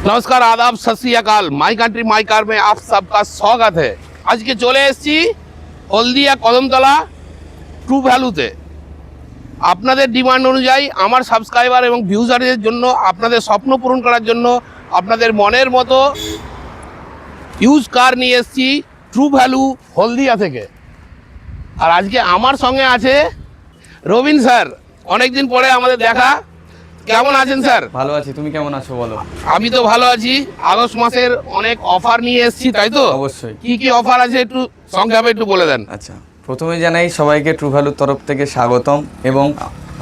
नमस्कार, आदाब, सत श्री अकाल। माई कंट्री माई कार में आप सबका स्वागत है। आज के चले एসেছি হলদিয়া কদমতলা ট্রু ভ্যালুতে। আপনাদের ডিমান্ড অনুযায়ী আমার সাবস্ক্রাইবার এবং ভিউজারদের জন্য, আপনাদের স্বপ্ন পূরণ করার জন্য, আপনাদের মনের মতো ইউজ কার নিয়ে এসেছি ট্রু ভ্যালু হলদিয়া থেকে। আর আজকে আমার সঙ্গে আছে রবিন স্যার। অনেকদিন পরে আমাদের দেখা। কেমন আছেন স্যার? ভালো আছি, তুমি কেমন আছো বলো? আমি তো ভালো আছি। আগস্ট মাসের অনেক অফার নিয়ে এসেছি, তাই তো? অবশ্যই। কি কি অফার আছে একটু সংক্ষেপে একটু বলে দেন। আচ্ছা, প্রথমে জানাই সবাইকে ট্রু ভ্যালুর তরফ থেকে স্বাগতম, এবং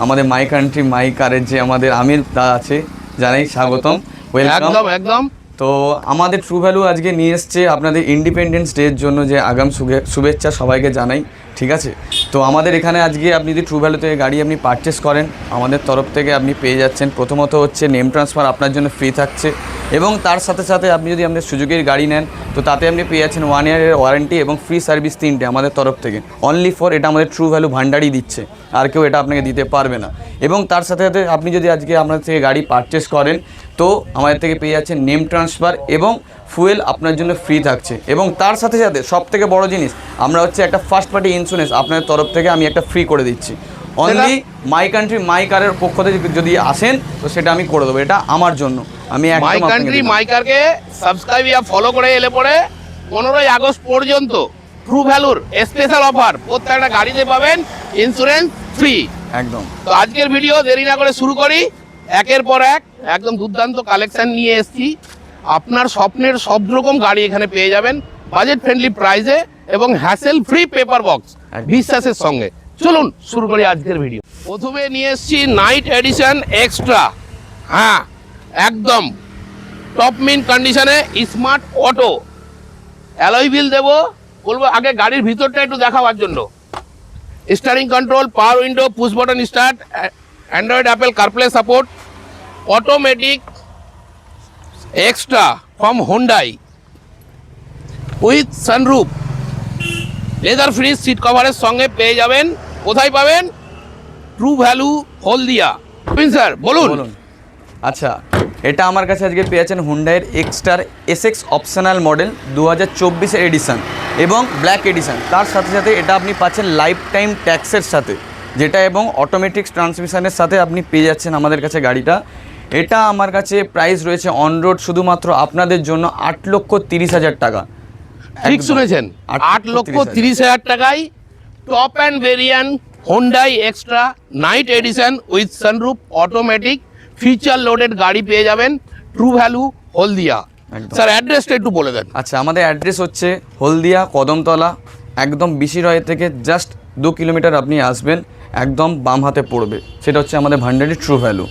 আমাদের মাই কান্ট্রি মাই কারের যে আমাদের আমির দা আছে, জানাই স্বাগতম, ওয়েলকাম। একদম একদম। তো আমাদের ট্রু ভ্যালু আজকে নিয়ে এসছে আপনাদের ইন্ডিপেন্ডেন্স ডের জন্য যে আগাম শুভেচ্ছা সবাইকে জানাই, ঠিক আছে? তো আমাদের এখানে আজকে আপনি যদি ট্রু ভ্যালু থেকে গাড়ি আপনি পারচেস করেন, আমাদের তরফ থেকে আপনি পেয়ে যাচ্ছেন প্রথমত হচ্ছে নেম ট্রান্সফার আপনার জন্য ফ্রি থাকছে, এবং তার সাথে সাথে আপনি যদি আমাদের সুজুকির গাড়ি নেন তো তাতে আপনি পেয়ে যাচ্ছেন 1 ইয়ারের ওয়ারেন্টি এবং ফ্রি সার্ভিস 3টে আমাদের তরফ থেকে, অনলি ফর এটা আমাদের ট্রু ভ্যালু ভান্ডারই দিচ্ছে, আর কেউ এটা আপনাকে দিতে পারবে না। এবং তার সাথে সাথে আপনি যদি আজকে আমাদের থেকে গাড়ি পারচেস করেন তো আমাদের থেকে পেয়ে যাচ্ছেন নেম ট্রান্সফার এবং ফুয়েল আপনার জন্য ফ্রি থাকছে, এবং তার সাথে সাথে সবথেকে বড় জিনিস, আমরা হচ্ছে একটা ফার্স্ট পার্টি ইন্স্যুরেন্স আপনাদের তরফ থেকে আমি একটা ফ্রি করে দিচ্ছি। অনলি মাই কান্ট্রি মাই কারের পক্ষ থেকে যদি আসেন তো সেটা আমি করে দেবো, এটা আমার জন্য। আমি মাই কান্ট্রি মাই কারকে সাবস্ক্রাইব বা ফলো করে এলে পরে 15ই আগস্ট পর্যন্ত ট্রু ভ্যালুর স্পেশাল অফার প্রত্যেকটা গাড়িতে পাবেন ইন্স্যুরেন্স ফ্রি। একদম। তো আজকের ভিডিও দেরি না করে শুরু করি। একের পর এক একদম দুর্দান্ত কালেকশন নিয়ে এসেছি। আপনার স্বপ্নের সব রকম গাড়ি এখানে পেয়ে যাবেন বাজেট ফ্রেন্ডলি প্রাইসে এবং হ্যাসেল ফ্রি পেপার বক্স বিশ্বাসের সঙ্গে। চলুন শুরু করি আজকের ভিডিও। প্রথমে নিয়ে এসেছি নাইট এডিশন এক্সট্রা। হ্যাঁ, একদম টপ মিন কন্ডিশনে স্মার্ট অটো অ্যালয় হুইল দেবো। বলবো আগে গাড়ির ভিতরটা একটু দেখাবার জন্য। Steering control, power window, push button start, Android Apple CarPlay support, automatic extra from Hyundai with sunroof, leather free seat কভারের সঙ্গে পেয়ে যাবেন। কোথায় পাবেন? ট্রু ভ্যালু হলদিয়া। স্যার বলুন। আচ্ছা, এটা আমার কাছে আজকে পেয়ে যাচ্ছেন হুন্ডাইয়ের এক্সটার এসএক্স অপশনাল মডেল 2024 এডিশন এবং ব্ল্যাক এডিশন। তার সাথে সাথে এটা আপনি পাচ্ছেন লাইফ টাইম ট্যাক্সের সাথে, যেটা এবং অটোমেটিক ট্রান্সমিশনের সাথে আপনি পেয়ে যাচ্ছেন আমাদের কাছে গাড়িটা। এটা আমার কাছে প্রাইস রয়েছে অন রোড শুধুমাত্র আপনাদের জন্য 8,30,000 টাকা। ঠিক শুনেছেন, 8,30,000 টাকায় top end variant Hyundai Exter Knight edition with sunroof automatic feature loaded গাড়ি পেয়ে যাবেন ট্রু ভ্যালু হলদিয়া। স্যার অ্যাড্রেসটা একটু বলে দেন। আচ্ছা, আমাদের অ্যাড্রেস হচ্ছে হলদিয়া কদমতলা, একদম বিশিরয় থেকে জাস্ট 2 কিলোমিটার আপনি আসবেন, একদম বাম হাতে পড়বে, সেটা হচ্ছে আমাদের ভান্ডারি ট্রু ভ্যালু।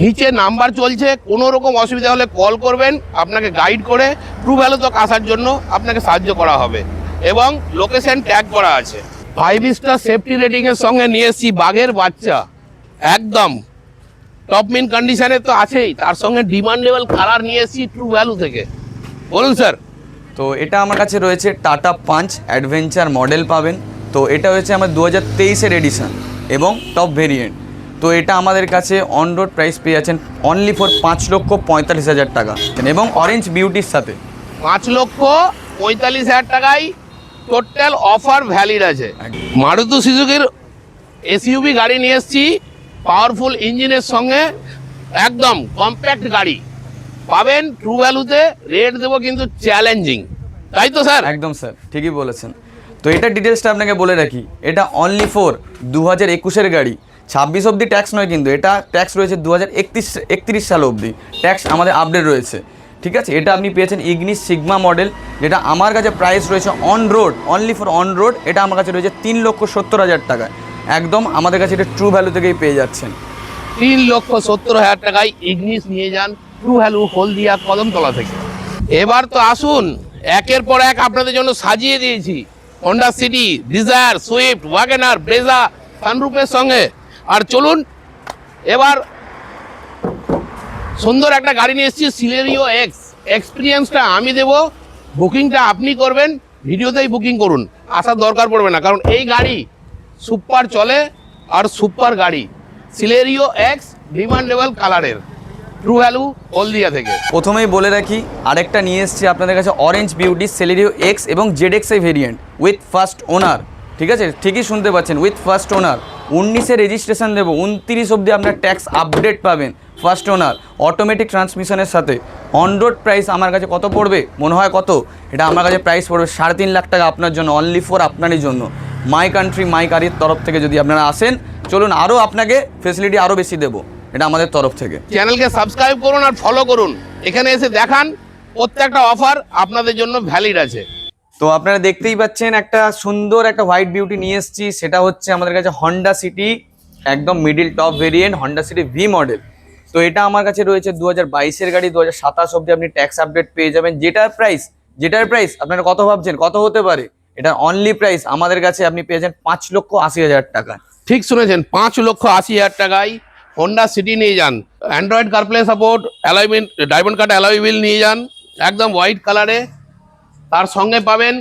নিচে নাম্বার চলছে, কোনো রকম অসুবিধা হলে কল করবেন, আপনাকে গাইড করে ট্রু ভ্যালু তক আসার জন্য আপনাকে সাহায্য করা হবে, এবং লোকেশন ট্যাগ করা আছে। 5 স্টার সেফটি রেটিংয়ের সঙ্গে নিয়ে এসেছি বাঘের বাচ্চা, একদম টপ মিন কন্ডিশনে তো আছেই, তার সঙ্গে ডিমান্ডেবল কালার নিয়ে এসেছি ট্রু ভ্যালু থেকে। বলুন স্যার। তো এটা আমার কাছে রয়েছে টাটা পাঞ্চ অ্যাডভেঞ্চার মডেল পাবেন। তো এটা হচ্ছে আমার 2023 এডিশন এবং টপ ভেরিয়েন্ট। তো এটা আমাদের কাছে অন রোড প্রাইস পেয়ে যাচ্ছেন অনলি ফর 5,45,000 টাকা, এবং অরেঞ্জ বিউটির সাথে 5,45,000 টাকায় টোটাল অফার ভ্যালিড আছে। মারুতি সুজুকির এসইউভি গাড়ি নিয়ে এসেছি পাওয়ারফুল ইঞ্জিনের সঙ্গে, একদম কম্প্যাক্ট গাড়ি পাবেন ট্রু ভ্যালুতে। রেট দেবো কিন্তু চ্যালেঞ্জিং, তাই তো স্যার? একদম স্যার, ঠিকই বলেছেন। তো এটা ডিটেলসটা আপনাকে বলে রাখি, এটা অনলি ফর 2021 গাড়ি, 26 অবধি ট্যাক্স নয়, কিন্তু এটা ট্যাক্স রয়েছে 2031 সাল অবধি ট্যাক্স আমাদের আপডেট রয়েছে, ঠিক আছে? এটা আপনি পেয়েছেন ইগনিস সিগমা মডেল, যেটা আমার কাছে প্রাইস রয়েছে on road, only for on road এটা আমার কাছে রয়েছে 3,70,000 টাকায়। একদম আমাদের কাছে এটা ট্রু ভ্যালু থেকেই পেয়ে যাচ্ছেন। 3,70,000 টাকায় ইগনিস নিয়ে যান ট্রু ভ্যালু হলদিয়া কদমতলা থেকে। এবার তো আসুন, একের পর এক আপনাদের জন্য সাজিয়ে দিয়েছি Honda City, Dzire, Swift, WagonR, Brezza সানরুফের সঙ্গে। আর চলুন এবার সুন্দর একটা গাড়ি নিয়ে এসেছি সিলেরিও এক্স। এক্সপিরিয়েন্সটা আমি দেব, বুকিংটা আপনি করবেন, ভিডিওতেই বুকিং করুন, আসার দরকার পড়বে না, কারণ এই গাড়ি সুপার চলে আর সুপার গাড়ি। সিলেরিও এক্স ডিমান্ডেবল কালারের ট্রু ভ্যালু হলদিয়া থেকে। প্রথমেই বলে রাখি আরেকটা নিয়ে এসেছি আপনাদের কাছে, অরেঞ্জ বিউটি সেলেরিও এক্স এবং জেডএক্সআই ভেরিয়েন্ট উইথ ফার্স্ট ওনার। ঠিক আছে, ঠিকই শুনতে পাচ্ছেন, উইথ ফার্স্ট ওনার। 19-এ রেজিস্ট্রেশন দেবো, 29 অবধি আপনার ট্যাক্স আপডেট পাবেন, ফার্স্ট ওনার, অটোমেটিক ট্রান্সমিশনের সাথে। অন রোড প্রাইস আমার কাছে কত পড়বে মনে হয়? কত? এটা আমার কাছে প্রাইস পড়বে 3.5 লাখ টাকা আপনার জন্য, অনলি ফর আপনারই জন্য। মাই কান্ট্রি মাই কারির তরফ থেকে যদি আপনারা আসেন, চলুন আরও আপনাকে ফেসিলিটি আরও বেশি দেবো, এটা আমাদের তরফ থেকে। চ্যানেলকে সাবস্ক্রাইব করুন আর ফলো করুন, এখানে এসে দেখান, প্রত্যেকটা অফার আপনাদের জন্য ভ্যালিড আছে। তো আপনারা দেখতেই পাচ্ছেন একটা সুন্দর একটা হোয়াইট বিউটি নিয়ে এসেছি, সেটা হচ্ছে আমাদের কাছে হন্ডা সিটি, একদম middle top variant, Honda city V model. তো এটা আমার কাছে রয়েছে 2022-এর গাড়ি, 2027 অবধি আপনি ট্যাক্স আপডেট পেয়ে যাবেন। যেটার প্রাইস আপনারা কত ভাবছেন, কত হতে পারে? এটার অনলি প্রাইস আমাদের কাছে আপনি পেয়ে যান 5,80,000 টাকা। ঠিক শুনেছেন, 5,80,000 টাকায় হোন্ডা সিটি নিয়ে যান। Android CarPlay support, alignment, diamond cut alloy wheel নিয়ে যান, একদম হোয়াইট কালারে। তার সঙ্গে পাবেন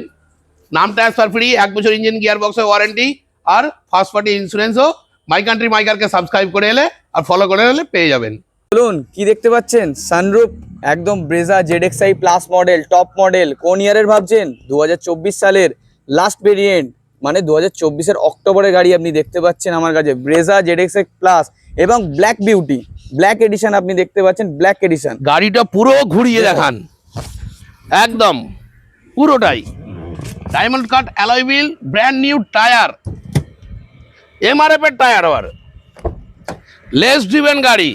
নাম ট্রান্সফার ফ্রি, 1 বছর ইঞ্জিন গিয়ার বক্সের ওয়ারেন্টি, আর ফার্স্ট পার্টি ইন্স্যুরেন্সও মাই কান্ট্রি মাই কারকে সাবস্ক্রাইব করে এলে আর ফলো করে এলে পেয়ে যাবেন। বলুন কি দেখতে পাচ্ছেন? সানরুফ, একদম Brezza ZXI plus model, top model. কোন ইয়ারের ভাবছেন? 2024 সালের লাস্ট ভেরিয়েন্ট, মানে 2024-এর অক্টোবরের গাড়ি আপনি দেখতে পাচ্ছেন আমার কাছে, ব্রেজা জেডএক্সআই প্লাস এবং ব্ল্যাক বিউটি, ব্ল্যাক এডিশন আপনি দেখতে পাচ্ছেন, ব্ল্যাক এডিশন। গাড়িটা পুরো ঘুরিয়ে দেখান, একদম পুরোটাই diamond cut alloy wheel, brand new tyre, MRF এর টায়ার, আবার লেস ড্রিভেন গাড়ি,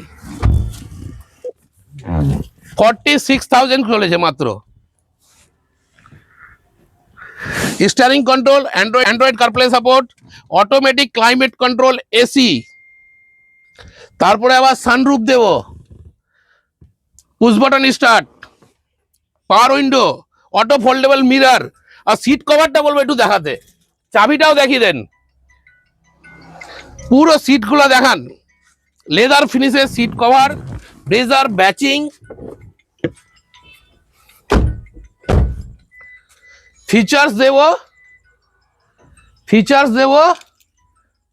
46,000 চলেছে মাত্র। Steering control, Android CarPlay support, automatic climate control, AC, তারপরে আবার সানরুফ দেব, push button start, power window, auto foldable mirror, আর সিট কভারটা বলবো একটু দেখাতে, চাবিটাও দেখিয়ে দেন, পুরো সিটগুলো দেখান, লেদার ফিনিশের সিট কভার, ব্রেজার ব্যাচিং, ফিচার্স দেব,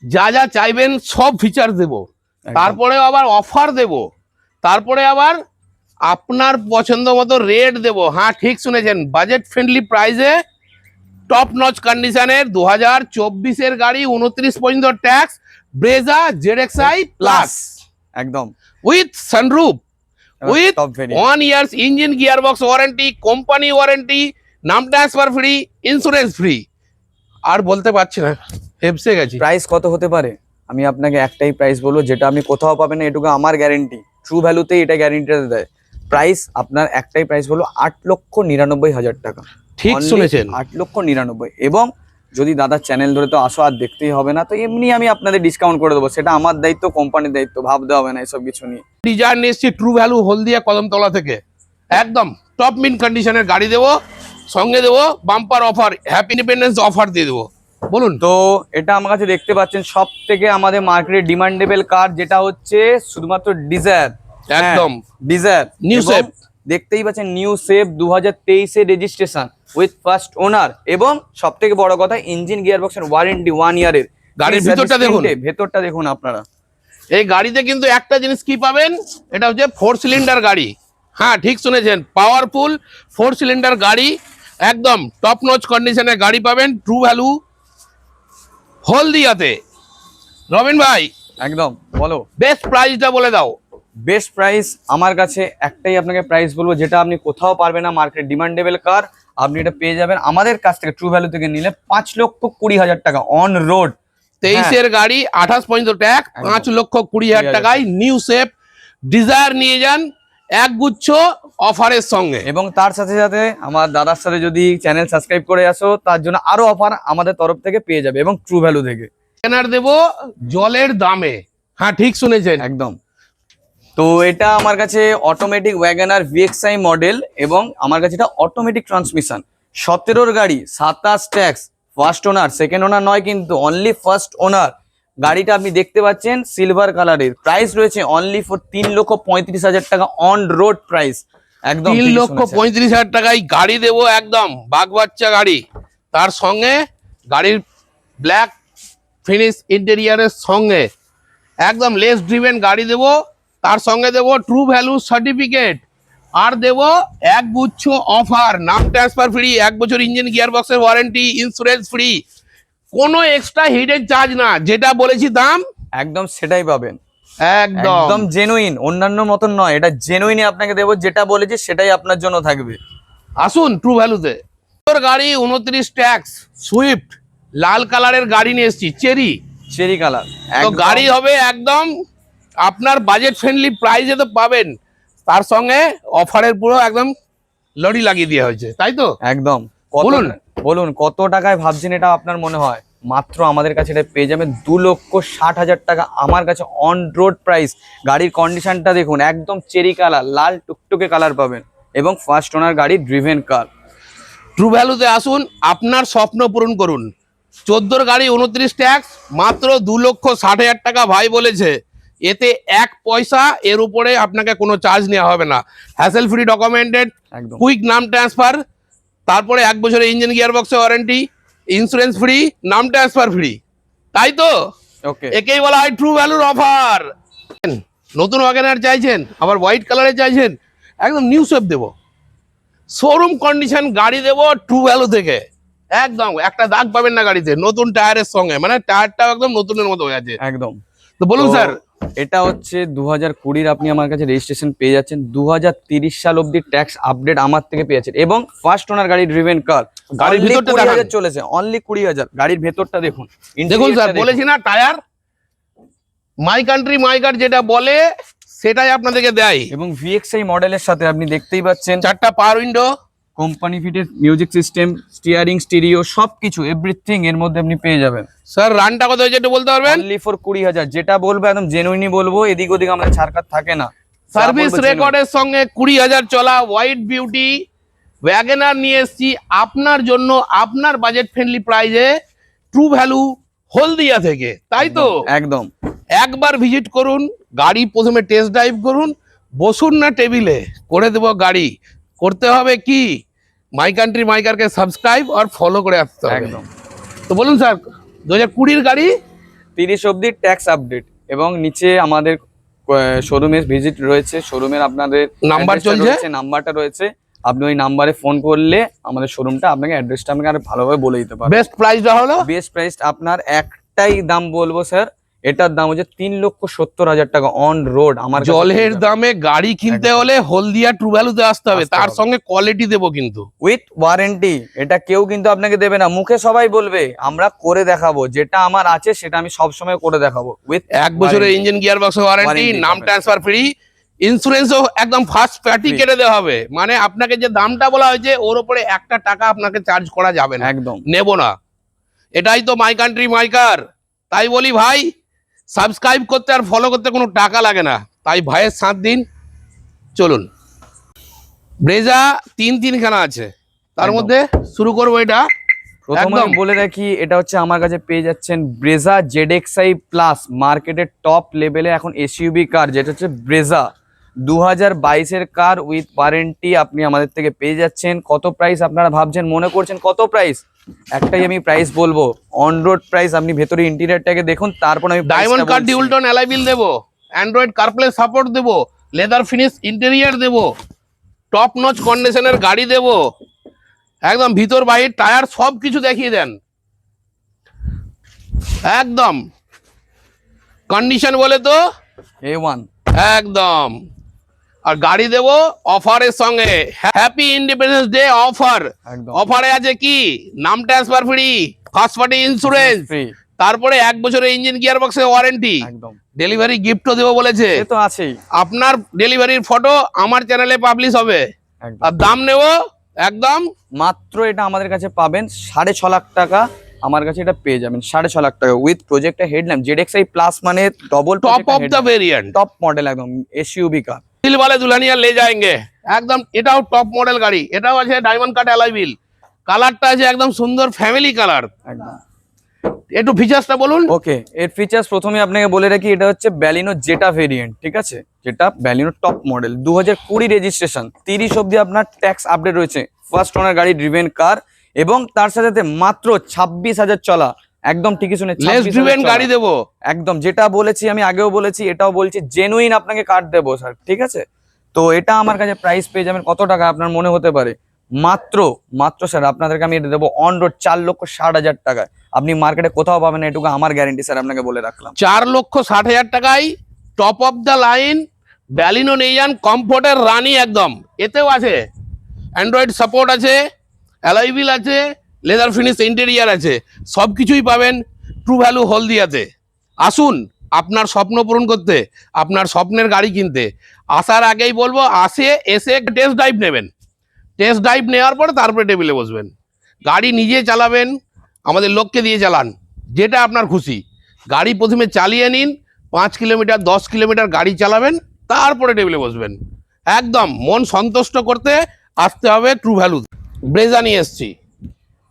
যা যা চাইবেন সব ফিচার্স দেব, তারপরে আবার অফার দেব, তারপরে আবার আপনার পছন্দ মতো রেট দেব। হ্যাঁ ঠিক শুনেছেন, বাজেট ফ্রেন্ডলি প্রাইসে টপ নচ কন্ডিশনের 2024-এর গাড়ি, 29 পর্যন্ত ট্যাক্স, ব্রেজা জেডএক্সআই প্লাস, একদম with sunroof, with top variant। 1 years engine gearbox warranty, company warranty, নাম ট্রান্সফার ফ্রি, ইন্স্যুরেন্স ফ্রি। আর বলতে পারছি না, হেপসে গেছি। প্রাইস কত হতে পারে? আমি আপনাকে একটাই প্রাইস বলবো, যেটা আপনি কোথাও পাবেন না, এটুকু আমার গ্যারেন্টি, ট্রু ভ্যালুতেই এটা গ্যারেন্টিটা দেয়। প্রাইস আপনার একটাই প্রাইস বলবো, 8,99,000 টাকা। ঠিক Only শুনেছেন, 8,99,000। এবং যদি দাদার চ্যানেল ধরে তো আসো, আর দেখতেই হবে না, তো এমনি আমি আপনাদের ডিসকাউন্ট করে দেবো, সেটা আমার দায়িত্ব, কোম্পানির দায়িত্ব, ভাবতে হবে না এসব কিছু নিয়ে। ডিজায়ার নিয়ে এসছি ট্রু ভ্যালু হলদিয়া কদমতলা থেকে, একদম টপ মিন কন্ডিশনের গাড়ি দেবো, সঙ্গে দেবো bumper offer, happy independence offer দিয়ে দেবো। বলুন। তো এটা আমার কাছে দেখতে পাচ্ছেন সব থেকে আমাদের মার্কেটে ডিমান্ডেবল কার, যেটা হচ্ছে শুধুমাত্র ডিজায়ার, একদম ডিজায়ার নিউ শেপ, দেখতেই পাচ্ছেন, নিউ শেপ, 2023-এর রেজিস্ট্রেশন উইথ ফার্স্ট ওনার, এবং সব থেকে বড় কথা ইঞ্জিন গিয়ারবক্সের ওয়ারেন্টি 1 ইয়ারের। গাড়ির ভিতরটা দেখুন, ভেতরটা দেখুন আপনারা। এই গাড়িতে কিন্তু একটা জিনিস কি পাবেন, এটা হচ্ছে 4 সিলিন্ডার গাড়ি। হ্যাঁ ঠিক শুনেছেন, পাওয়ারফুল 4 সিলিন্ডার গাড়ি, একদম টপ নচ কন্ডিশনের গাড়ি পাবেন ট্রু ভ্যালু হলদিয়াতে। রবিন ভাই, একদম বলো, বেস্ট প্রাইসটা বলে দাও। বেস্ট প্রাইস আমার কাছে একটাই আপনাকে প্রাইস বলবো, যেটা আপনি কোথাও পারবেন না, মার্কেট ডিমান্ডেবল কার আপনি এটা পেয়ে যাবেন আমাদের কাছ থেকে, ট্রু ভ্যালু থেকে নিলে 5,20,000 টাকা অন রোড। 23-এর গাড়ি, 28 পর্যন্ত ট্যাক্স, 5,20,000 টাকায় নিউ শেপ ডিজায়ার নিয়ে যান, একগুচ্ছ অফারের সঙ্গে। এবং তার সাথে সাথে আমার দাদার সাথে যদি চ্যানেল সাবস্ক্রাইব করে আসো, তার জন্য আরো অফার আমাদের তরফ থেকে পেয়ে যাবে, এবং ট্রু ভ্যালু থেকে কেনার দেবো জলের দামে। হ্যাঁ ঠিক শুনেছেন, একদম। তো এটা আমার কাছে অটোমেটিক ওয়াগনার ভিএক্সআই মডেল, এবং আমার কাছে এটা অটোমেটিক ট্রান্সমিশন, 17-র গাড়ি, 27 ট্যাক্স, ফার্স্ট ওনার, সেকেন্ড ওনার নয় কিন্তু, অনলি ফার্স্ট ওনার। গাড়িটা আপনি দেখতে পাচ্ছেন সিলভার কালারের, প্রাইস রয়েছে অনলি ফর 3,35,000 টাকা অন রোড প্রাইস, একদম 3,35,000 টাকায় গাড়ি দেবো, একদম বাঘ বাচ্চা গাড়ি। তার সঙ্গে গাড়ির ব্ল্যাক ফিনিশ ইন্টেরিয়ারের সঙ্গে একদম লেস ড্রিভেন গাড়ি দেবো, তার সঙ্গে দেবো ট্রু ভ্যালু সার্টিফিকেট, আর দেবো এক গুচ্ছ অফার, নাম ট্রান্সফার ফ্রি, 1 বছর ইঞ্জিন গিয়ার বক্সের ওয়ারেন্টি, ইন্স্যুরেন্স ফ্রি, কোনো এক্সট্রা হিডেন চার্জ না, যেটা বলেছি দাম একদম সেটাই পাবেন, একদম একদম জেনুইন, অন্যান্য মতন নয়, এটা জেনুইনই আপনাকে দেবো, যেটা বলেছি সেটাই আপনার জন্য থাকবে। আসুন ট্রু ভ্যালুতে। তোর গাড়ি 29 ট্যাক্স সুইফট লাল কালারের গাড়ি নিয়ে এসেছি, চেরি কালার, তো গাড়ি হবে একদম আপনার বাজেট ফ্রেন্ডলি প্রাইসে তো পাবেন, তার সঙ্গে অফারের পুরো একদম লড়ি লাগিয়ে দেওয়া হয়েছে, তাই তো? একদম। বলুন। বলুন কত টাকায় ভাবছেন এটা আপনার মনে হয়? মাত্র আমাদের কাছে এটা পেয়ে যাবেন 2,60,000 টাকা আমার কাছে অন রোড প্রাইস। গাড়ির কন্ডিশনটা দেখুন, একদম চেরি কালার, লাল টুকটুকে কালার পাবেন, এবং ফার্স্ট ওনার গাড়ি, ড্রিভেন কার। ট্রু ভ্যালুতে আসুন, আপনার স্বপ্ন পূরণ করুন। 14 গাড়ি 29 ট্যাক্স, মাত্র 2,60,000 টাকা ভাই বলেছে, এতে 1 পয়সা এর উপরে আপনাকে কোনো চার্জ নেওয়া হবে না, হ্যাসেল ফ্রি ডকুমেন্টেড, একদম কুইক নাম ট্রান্সফার, তারপরে 1 বছরের ইঞ্জিন গিয়ার বক্সে ওয়ারেন্টি, ইন্স্যুরেন্স ফ্রি, নাম ট্রান্সফার ফ্রি, তাই তো? ওকে, একেই বলা হয় ট্রু ভ্যালুর অফার। নতুন ওয়াগনার চাইছেন, আবার হোয়াইট কালারে চাইছেন, একদম নিউ শেপ দেবো, শোরুম কন্ডিশন গাড়ি দেবো ট্রু ভ্যালু থেকে, একদম একটা দাগ পাবেন না গাড়িতে, নতুন টায়ারের সঙ্গে, মানে টায়ারটাও একদম নতুনের মতো হয়ে আছে। একদম। তো বলুন স্যার। এটা হচ্ছে 2020 আপনি আমার কাছে রেজিস্ট্রেশন পেয়ে যাচ্ছেন, 2030 সাল অব্দি ট্যাক্স আপডেট আমার থেকে পেয়ে যাচ্ছেন, এবং ফার্স্ট ওনার গাড়ি, ড্রিভেন কার। গাড়ির ভিতরটা 20,000 চলেছে, অনলি 20,000। গাড়ির ভেতরটা দেখুন, দেখুন স্যার, interior-টা বলেছি না টায়ার মাই কান্ট্রি মাই কার যেটা বলে সেটাই আপনাদেরকে দেয়। এবং VXI মডেলের সাথে আপনি দেখতেই পাচ্ছেন 4টা পাওয়ার window, company fitted music system, steering, stereo, সবকিছু এভরিথিং এর মধ্যে আপনি পেয়ে যাবেন। স্যার রানটা কত হয়েছে একটু বলতে পারবেন? অনলি ফর 20,000, যেটা বলবো একদম জেনুইনই বলবো, এদিক ওদিক আমাদের ছাড়কার থাকে না। সার্ভিস রেকর্ডের সঙ্গে 20,000 চলা হোয়াইট বিউটি ওয়াগনার নিয়ে এসেছি আপনার জন্য, আপনার বাজেট ফ্রেন্ডলি প্রাইসে, ট্রু ভ্যালু হলদিয়া থেকে, তাই তো? একদম একবার ভিজিট করুন, গাড়ি প্রথমে টেস্ট ড্রাইভ করুন, বসুন না টেবিলে, করে দেবো গাড়ি। করতে হবে কি, মাই কান্ট্রি মাই কারকে সাবস্ক্রাইব আর ফলো করে আসতে হবে। একদম। তো বলুন স্যার, 2020 গাড়ি 30 অব্দি ট্যাক্স আপডেট, এবং নিচে আমাদের শোরুমের ভিজিট রয়েছে, শোরুমের আপনাদের নাম্বার address-টা চলছে? রয়েছে, নাম্বারটা রয়েছে, আপনি ওই নাম্বারে ফোন করলে আমাদের শোরুমটা আপনাকে, অ্যাড্রেসটা আমাকে আর ভালোভাবে বলে দিতে পারবে। বেস্ট প্রাইসটা হলো বেস্ট প্রাইস আপনার একটাই দাম বলবো স্যার, এটার দাম হচ্ছে 3,70,000 টাকা অন রোড আমার কাছে জলের পেয়ে যাবেন। দামে গাড়ি কিনতে একদম। হলে হলদিয়া ট্রু ভ্যালুতে আসতে হবে, আসতে তার হবে। সঙ্গে কোয়ালিটি দেবো কিন্তু। উইথ ওয়ারেন্টি, এটা কেউ কিন্তু আপনাকে দেবে না, মুখে সবাই বলবে আমরা করে দেখাবো, যেটা আমার আছে সেটা আমি সব সময় করে দেখাবো। উইথ 1 বছরের engine gear box warranty, Warranty নাম পাবেন। ট্রান্সফার ফ্রি, ইন্স্যুরেন্সও একদম ফার্স্ট পার্টি Free। কেটে দেওয়া হবে, মানে আপনাকে যে দামটা বলা হয়েছে ওর উপরে 1টা টাকা আপনাকে চার্জ করা যাবে না, একদম নেব না। এটাই তো মাই কান্ট্রি মাই কার। তাই বলি ভাই, সাবস্ক্রাইব করতে আর ফলো করতে কোনো টাকা লাগে না, তাই ভাইয়ের সাথ দিন। চলুন, ব্রেজা 3খানা আছে, তার একদম। মধ্যে শুরু করবো এটা। প্রথমে একদম। আমি বলে রাখি, এটা হচ্ছে আমার কাছে পেয়ে যাচ্ছেন ব্রেজা ZXi প্লাস, মার্কেটের টপ লেভেলে এখন SUV কার, যেটা হচ্ছে ব্রেজা 2022-এর কার উইথ ওয়ারেন্টি আপনি আমাদের থেকে পেয়ে যাচ্ছেন। কত প্রাইস আপনারা ভাবছেন, মনে করছেন কত প্রাইস? একটাই আমি প্রাইস বলবো, অন রোড প্রাইস। আপনি ভেতরে ইন্টেরিয়রটাকে দেখুন, তারপর আমি ডায়মন্ড কার ডিউল টোন অ্যালয় হুইল দেবো, অ্যান্ড্রয়েড কারপ্লে সাপোর্ট দেবো, লেদার ফিনিশ ইন্টেরিয়র দেবো, টপ নচ কন্ডিশনের গাড়ি দেবো, একদম ভিতর বাহির টায়ার সব কিছু দেখিয়ে দেন, একদম কন্ডিশন বলে তো A1 একদম। আর গাড়ি দেবো অফারের সঙ্গে, হ্যাপি ইন্ডিপেন্ডেন্স ডে অফার। একদম অফারে আছে কি, নাম transfer free, first party insurance, free, তারপরে 1 বছরের ইঞ্জিন গিয়ার বক্সের ওয়ারেন্টি, একদম ডেলিভারি গিফটও দেবো বলেছে। সে তো আছেই। আপনার ডেলিভারির ফটো আমার চ্যানেলে পাবলিশ হবে, একদম। আর দাম নেব একদম মাত্র এটা আমাদের কাছে পাবেন 6.5 লাখ টাকা, আমার কাছে এটা পেয়ে যাবেন 6.5 লাখ টাকা with projector headlamp. ZXi plus মানে double top of the variant, top model, একদম SUV car. Dilwale Dulhania ले जाएंगे, একদম এটাও টপ মডেল গাড়ি, এটাও আছে ডায়মন্ড কাট অ্যালয় হুইল, কালারটা আছে একদম সুন্দর ফ্যামিলি কালার। একদম একটু ফিচার্সটা বলুন। ওকে, এর ফিচার্স প্রথমে আপনাকে বলে রাখি, এটা হচ্ছে ব্যালিনো জেটা ভেরিয়েন্ট, ঠিক আছে, যেটা ব্যালিনো টপ মডেল, 2020 রেজিস্ট্রেশন, 30 অব্দি আপনার ট্যাক্স আপডেট রয়েছে, ফার্স্ট ওনার গাড়ি, ড্রিভেন কার, এবং তার সাথে সাথে মাত্র 26,000 চলা একদম ঠিকই শুনে লেস ড্রিভেন গাড়ি দেবো। একদম যেটা বলেছি আমি আগেও বলেছি, এটাও বলছি, জেনুইন আপনাকে কার্ড দেবো স্যার, ঠিক আছে? তো এটা আমার কাছে প্রাইস পেয়ে যাবেন কত টাকা আপনার মনে হতে পারে, মাত্র মাত্র স্যার আপনাদেরকে আমি এটা দেবো অন রোড 4,60,000 টাকায়। আপনি মার্কেটে কোথাও পাবেন না, এটুকু আমার গ্যারেন্টি স্যার, আপনাকে বলে রাখলাম। 4,60,000 টাকায় top of the line Baleno নিয়ে যান, কমফোর্টের রানি একদম। এতেও আছে অ্যান্ড্রয়েড সাপোর্ট আছে, অ্যালয় হুইল আছে, লেদার ফিনিশ ইন্টেরিয়ার আছে, সব কিছুই পাবেন ট্রু ভ্যালু হলদিয়াতে। আসুন আপনার স্বপ্ন পূরণ করতে, আপনার স্বপ্নের গাড়ি কিনতে। আসার আগেই বলবো, এসে টেস্ট ড্রাইভ নেবেন। টেস্ট ড্রাইভ নেওয়ার পরে তারপরে টেবিলে বসবেন। গাড়ি নিজে চালাবেন, আমাদের লোককে দিয়ে চালান, যেটা আপনার খুশি। গাড়ি প্রথমে চালিয়ে নিন, 5 কিলোমিটার 10 কিলোমিটার গাড়ি চালাবেন, তারপরে টেবিলে বসবেন। একদম মন সন্তুষ্ট করতে আসতে হবে ট্রু ভ্যালু। ব্রেজা নিয়ে এসছি।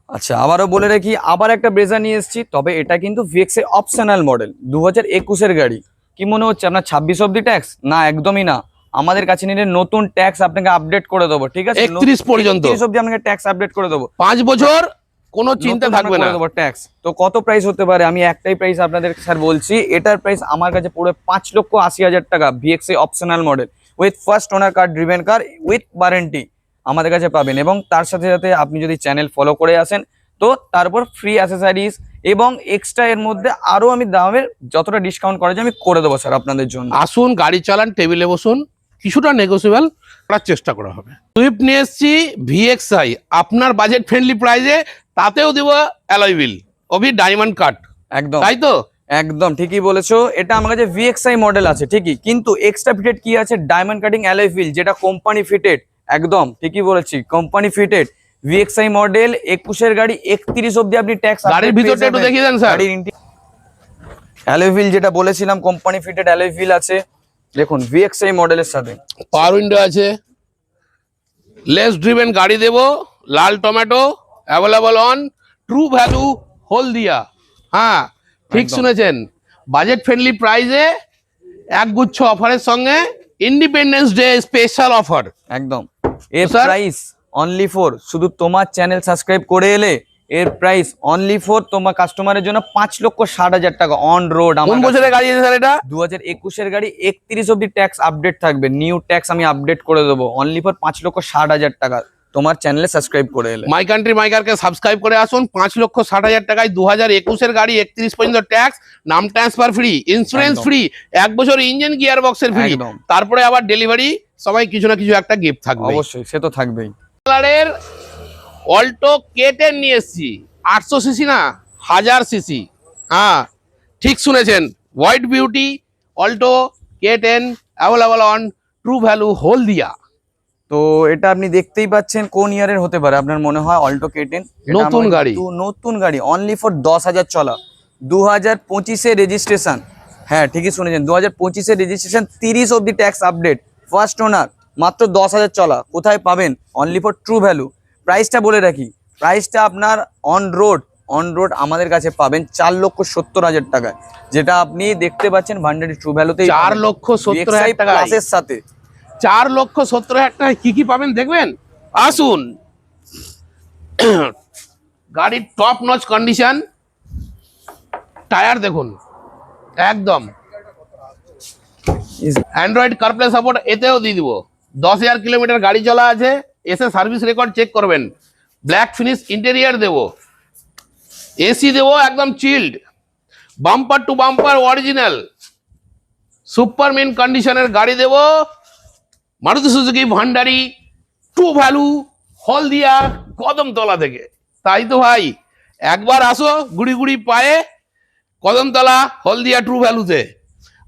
আচ্ছা, আবারও বলে রাখি, আবার একটা ব্রেজা নিয়ে এসেছি, তবে এটা কিন্তু ভিএক্স এর অপশনাল মডেল, 2021-এর গাড়ি। কি মনে হচ্ছে আপনার 26 অব্দি ট্যাক্স? না, একদমই না। আমাদের কাছে নিলে নতুন ট্যাক্স আপনাকে আপডেট করে দেবো, ঠিক আছে? 31 পর্যন্ত 31 অব্দি আপনাকে ট্যাক্স আপডেট করে দেবো, 5 বছর কোনো চিন্তা থাকবে না। ট্যাক্স তো কত প্রাইস হতে পারে? আমি একটাই প্রাইস আপনাদের স্যার বলছি, এটার প্রাইস আমার কাছে পুরো 5,80,000 টাকা। VX A optional model with first owner car, driven car, with warranty আমাদের কাছে পাবেন। এবং তার সাথে সাথে আপনি যদি চ্যানেল ফলো করে আসেন তো তারপর ফ্রি অ্যাসেসরিজ এবং এক্সট্রা এর মধ্যে আরো আমি দামের যতটা ডিসকাউন্ট করা যায় আমি করে দেবো স্যার আপনাদের জন্য। আসুন গাড়ি চালান, টেবিলে বসুন, কিছুটা নেগোসিয়েবল করার চেষ্টা করা হবে। সুইফট নিয়ে এসছি ভিএক্সআই, আপনার বাজেট ফ্রেন্ডলি প্রাইসে, তাতেও দেবো অ্যালয় হুইল, অভি ডায়মন্ড কাট। একদম তাই তো? একদম ঠিকই বলেছো। এটা আমার কাছে ভিএক্সআই মডেল আছে ঠিকই, কিন্তু এক্সট্রা ফিটেড কি আছে? ডায়মন্ড কাটিং অ্যালয় হুইল, যেটা কোম্পানি ফিটেড। একদম ঠিকই বলেছি, কোম্পানি ফিটেড ভিএক্সআই মডেল। 21-এর গাড়ি 31 অব্দি আপনি ট্যাক্স। গাড়ির ভিতরটা একটু দেখিয়ে দেন স্যার। অ্যালয় হুইল যেটা বলেছিলাম, কোম্পানি ফিটেড অ্যালয় হুইল আছে। দেখুন ভিএক্সআই মডেলের সাথে পাওয়ার উইন্ডো আছে, লেস ড্রিভেন গাড়ি দেবো, লাল tomato available on True Value Haldia. হ্যাঁ ঠিক একদম। শুনেছেন, বাজেট ফ্রেন্ডলি প্রাইসে একগুচ্ছ অফারের সঙ্গে ইন্ডিপেন্ডেন্স ডে স্পেশাল অফার। একদম। এর স্যার? প্রাইস অনলি ফর, শুধু তোমার চ্যানেল সাবস্ক্রাইব করে এলে এর প্রাইস অনলি ফর তোমার কাস্টমারের জন্য 5,60,000 টাকা অন রোড। কোন বছরের গাড়ি আছে স্যার এটা? 2021-এর গাড়ি, 31 অব্দি ট্যাক্স আপডেট থাকবে, নিউ ট্যাক্স আমি আপডেট করে দেবো অনলি ফর 5,60,000 টাকা তোমার চ্যানেলে সাবস্ক্রাইব করে এলে। মাই কান্ট্রি মাইকারকে সাবস্ক্রাইব করে আসুন, 5,60,000 টাকায় 2021-এর গাড়ি, 31 পর্যন্ত ট্যাক্স, নাম ট্রান্সফার ফ্রি, ইন্স্যুরেন্স একদম। ফ্রি, 1 বছর ইঞ্জিন গিয়ার বক্সের ফ্রি, একদম। তারপরে আবার ডেলিভারি, সবাই কিছু না কিছু একটা গিফট থাকবে। অবশ্যই, সে তো থাকবেই। কালারের অল্টো K10 নিয়ে এসছি, 800 সিসি না 1000 সিসি। হ্যাঁ ঠিক শুনেছেন, white beauty Alto K10 available on True Value Haldia. তো এটা আপনি দেখতেই পাচ্ছেন কোন ইয়ারের হতে পারে আপনার মনে হয়? অল্টো K10 নতুন গাড়ি। নতুন গাড়ি, অনলি ফর 10,000 চলা, 2025-এর রেজিস্ট্রেশন। হ্যাঁ ঠিকই শুনেছেন, 2025-এর রেজিস্ট্রেশন, 30 অব্দি ট্যাক্স আপডেট, ফার্স্ট ওনার, মাত্র 10,000 চলা। কোথায় পাবেন? Only for true value. প্রাইসটা বলে রাখি, প্রাইসটা আপনার অন রোড আমাদের কাছে পাবেন 4,70,000 টাকায়, যেটা আপনি দেখতে পাচ্ছেন ভান্ডারি ট্রু ভ্যালুতে 4,70,000 টাকা প্লাসের সাথে। 4,70,000 টাকায় কি কি পাবেন দেখবেন, আসুন। গাড়ির টপ নচ কন্ডিশন, টায়ার দেখুন একদম, অ্যান্ড্রয়েড কারপ্লে সাপোর্ট এতেও দিয়ে দিব। 10,000 কিলোমিটার গাড়ি চলা আছে, এসে সার্ভিস রেকর্ড চেক করবেন। ব্ল্যাক ফিনিশ ইন্টেরিয়ার দেবো, এসি দেবো একদম child, bumper to bumper original, super mint কন্ডিশনের গাড়ি দেবো, Maruti Suzuki Bhandari True Value হলদিয়া কদমতলা থেকে। তাই তো ভাই, একবার আসো গুড়ি গুড়ি পায়ে কদমতলা হলদিয়া ট্রু ভ্যালুতে,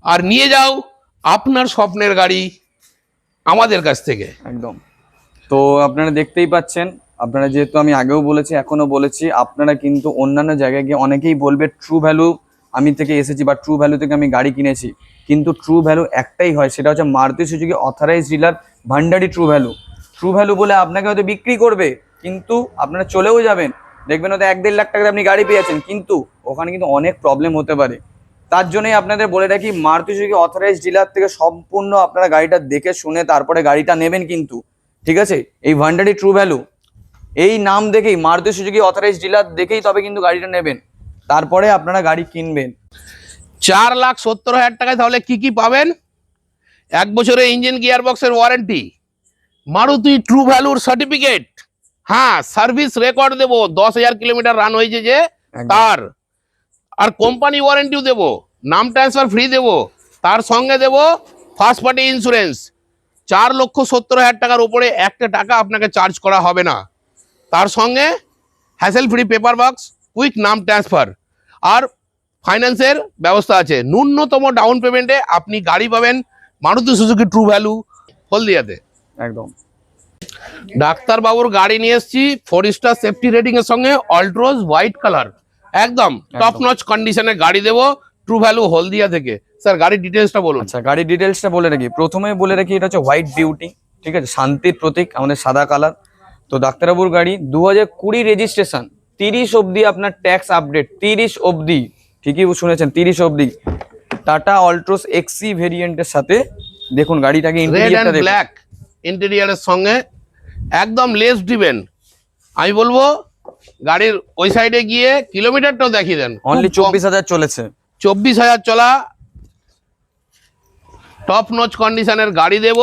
আর নিয়ে যাও আপনার স্বপ্নের গাড়ি আমাদের কাছ থেকে। একদম। তো আপনারা দেখতেই পাচ্ছেন, আপনারা যেহেতু আমি আগেও বলেছি এখনো বলেছি, আপনারা কিন্তু অন্যান্য জায়গায় গিয়ে অনেকেই বলবে ট্রু ভ্যালু আমি থেকে এসেছি বা ট্রু ভ্যালু থেকে আমি গাড়ি কিনেছি, কিন্তু ট্রু ভ্যালু একটাই হয়, সেটা হচ্ছে Maruti Suzuki authorize dealer Bhandari True value. True value বলে আপনাকে হয়তো বিক্রি করবে, কিন্তু আপনারা চলেও যাবেন, দেখবেন হয়তো 1-1.5 লাখ টাকায় আপনি গাড়ি পেয়েছেন, কিন্তু ওখানে কিন্তু অনেক প্রবলেম হতে পারে। তার জন্যই আপনাদের বলে রাখি, মারুতি সুজুকি অথরাইজ ডিলার থেকে সম্পূর্ণ আপনারা গাড়িটা দেখে শুনে তারপরে গাড়িটা নেবেন কিন্তু, ঠিক আছে? এই ভান্ডারি ট্রু ভ্যালু এই নাম দেখেই, মারুতি সুজুকি অথরাইজ ডিলার দেখেই তবে কিন্তু গাড়িটা নেবেন। তারপরে আপনারা গাড়ি কিনবেন। 4,70,000 টাকায় তাহলে কি কি পাবেন? 1 বছরের ইঞ্জিন গিয়ার বক্সের ওয়ারেন্টি, মারুতি ট্রু ভ্যালুর সার্টিফিকেট, হ্যাঁ সার্ভিস রেকর্ড দেবো, 10,000 কিলোমিটার রান হয়েছে যে একদম। তার, আর কোম্পানি ওয়ারেন্টিও দেবো, নাম ট্রান্সফার ফ্রি দেবো, তার সঙ্গে দেবো ফার্স্ট পার্টি ইন্স্যুরেন্স। 4,70,000 টাকার উপরে একটা টাকা আপনাকে চার্জ করা হবে না। তার সঙ্গে hassle free paper box, quick নাম ট্রান্সফার, আর ফাইন্যান্সের ব্যবস্থা আছে। ন্যূনতম ডাউন পেমেন্টে আপনি গাড়ি পাবেন মারুতি সুজুকি ট্রু ভ্যালু হলদিয়াতে। একদম। ডাক্তারবাবুর গাড়ি নিয়ে এসেছি 4 স্টার সেফটি রেটিং এর সঙ্গে, অলট্রোজ হোয়াইট কালার, একদম টপ নচ কন্ডিশনে গাড়ি দেবো ট্রু ভ্যালু হলদিয়া থেকে। স্যার গাড়ির ডিটেলসটা বলুন। আচ্ছা, গাড়ির ডিটেলসটা বলে রাখি, প্রথমে বলে রাখি এটা হচ্ছে হোয়াইট বিউটি, ঠিক আছে, শান্তির প্রতীক, আমাদের সাদা কালার। তো ডাক্তারবাবুর গাড়ি 2020 রেজিস্ট্রেশন, 30 অবধি আপনার ট্যাক্স আপডেট, 30 অবধি, ঠিকই শুনেছেন 30 অবধি। টাটা অলট্রোস এক্সি ভেরিয়েন্টের সাথে দেখুন গাড়িটাকে রেড ইন্টেরিয়রটা অ্যান্ড দেখুন। ব্ল্যাক ইন্টেরিয়রের সঙ্গে একদম লেস ড্রিভেন। আমি বলবো গাড়ির ওই সাইডে গিয়ে কিলোমিটারটাও দেখিয়ে দেন, অনলি 24,000 চলেছে। 24,000 চলা, টপ নচ কন্ডিশনের গাড়ি দেব।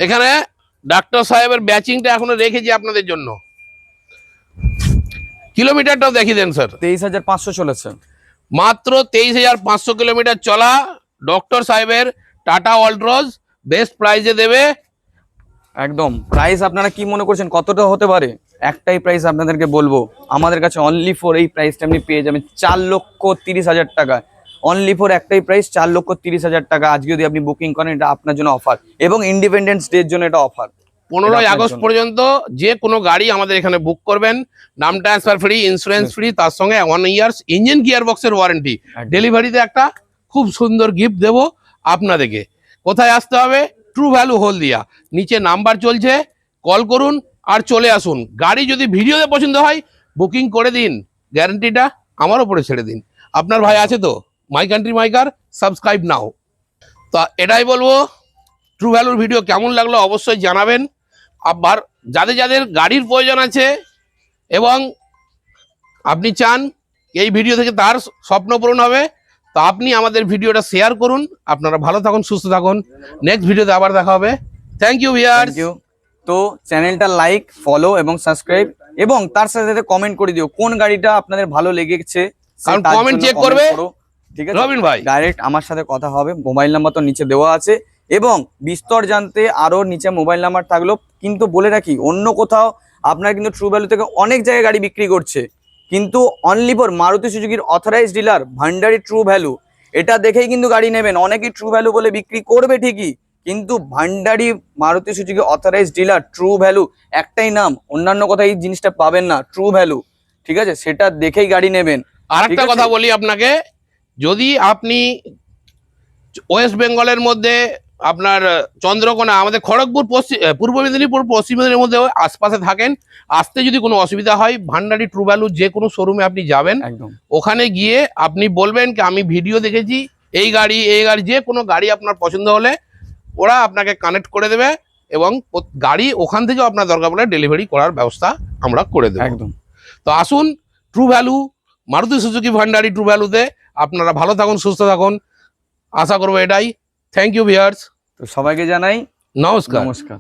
এখানে ডাক্তার সাহেবের ব্যাচিংটা এখনো রেখেছি আপনাদের জন্য। কিলোমিটারটাও দেখিয়ে দেন স্যার। 23,500 চলেছে। মাত্র 23,500 কিলোমিটার চলা ডক্টর সাহেবের টাটা অলট্রোজ বেস্ট প্রাইজে দেবে। একদম। প্রাইস আপনারা কি মনে করছেন কতটা হতে পারে? একটাই প্রাইস আপনাদেরকে বলবো, আমাদের কাছে অনলি ফর এই প্রাইসটা আপনি পেয়ে যাবেন 4,30,000 টাকা। অনলি ফর একটাই প্রাইস 4,30,000 টাকা। আজকে যদি আপনি বুকিং করেন এটা আপনার জন্য অফার, এবং ইন্ডিপেন্ডেন্স ডের জন্য এটা অফার। 15ই আগস্ট পর্যন্ত যে কোনো গাড়ি আমাদের এখানে বুক করবেন, নাম ট্রান্সফার ফ্রি, ইন্স্যুরেন্স ফ্রি, তার সঙ্গে 1 ইয়ার্স ইঞ্জিন গিয়ার বক্সের ওয়ারেন্টি। ডেলিভারিতে একটা খুব সুন্দর গিফট দেব আপনাদেরকে। কোথায় আসতে হবে? ট্রু ভ্যালু হলদিয়া, নিচে নাম্বার চলছে, কল করুন আর চলে আসুন। গাড়ি যদি ভিডিওতে পছন্দ হয় বুকিং করে দিন, গ্যারান্টিটা আমার উপরে ছেড়ে দিন। আপনার ভাই আছে তো, মাই কান্ট্রি মাই কার, সাবস্ক্রাইব নাও। তা এটাই বলবো, ট্রু ভ্যালুর ভিডিও কেমন লাগলো অবশ্যই জানাবেন। আবার যাদের যাদের গাড়ির প্রয়োজন আছে এবং আপনি চান এই ভিডিও থেকে তার স্বপ্ন পূরণ হবে, তো আপনি আমাদের ভিডিওটা শেয়ার করুন। আপনারা ভালো থাকুন, সুস্থ থাকুন। নেক্সট ভিডিওতে আবার দেখা হবে। Thank you viewers. Thank you. তো চ্যানেলটা লাইক, ফলো এবং সাবস্ক্রাইব, এবং তার সাথে সাথে কমেন্ট করে দিও কোন গাড়িটা আপনাদের ভালো লেগেছে। কারণ তার comment জন্য check comment করবে করো, ঠিক আছে রবিন ভাই। ডাইরেক্ট আমার সাথে কথা হবে, মোবাইল নাম্বার তো নিচে দেওয়া আছে, এবং বিস্তর জানতে আরো নিচে মোবাইল নাম্বার থাকলো। কিন্তু বলে রাখি, অন্য কোথাও আপনার কিন্তু ট্রু ভ্যালু থেকে অনেক জায়গায় গাড়ি বিক্রি করছে, কিন্তু অনলি ফর মারুতি সুজুকির authorised dealer Bhandari True Value, এটা দেখেই কিন্তু গাড়ি নেবেন। অনেকেই ট্রু ভ্যালু বলে বিক্রি করবে ঠিকই, কিন্তু Bhandari Maruti Suzuki authorised dealer True Value একটাই নাম, অন্যান্য কোথাও এই জিনিসটা পাবেন না, ট্রু ভ্যালু, ঠিক আছে, সেটা দেখেই গাড়ি নেবেন। আর একটা কথা বলি আপনাকে, যদি আপনি ওয়েস্ট বেঙ্গলের মধ্যে আপনার চন্দ্রকোনা, আমাদের খড়গপুর, পূর্ব মেদিনীপুর, পশ্চিম মেদিনীপুরের মধ্যে আশপাশে থাকেন, আসতে যদি কোনো অসুবিধা হয়, ভান্ডারি ট্রু ভ্যালু যে কোনো শোরুমে আপনি যাবেন, একদম। ওখানে গিয়ে আপনি বলবেন কি আমি ভিডিও দেখেছি, এই গাড়ি যে কোনো গাড়ি আপনার পছন্দ হলে ওরা আপনাকে কানেক্ট করে দেবে, এবং গাড়ি ওখান থেকেও আপনার দরকার পড়লে ডেলিভারি করার ব্যবস্থা আমরা করে দেবো। একদম। তো আসুন true value, Maruti Suzuki Bhandari true ভ্যালুতে। আপনারা ভালো থাকুন, সুস্থ থাকুন, আশা করবো এটাই। Thank you viewers. তো সবাইকে জানাই নমস্কার। নমস্কার।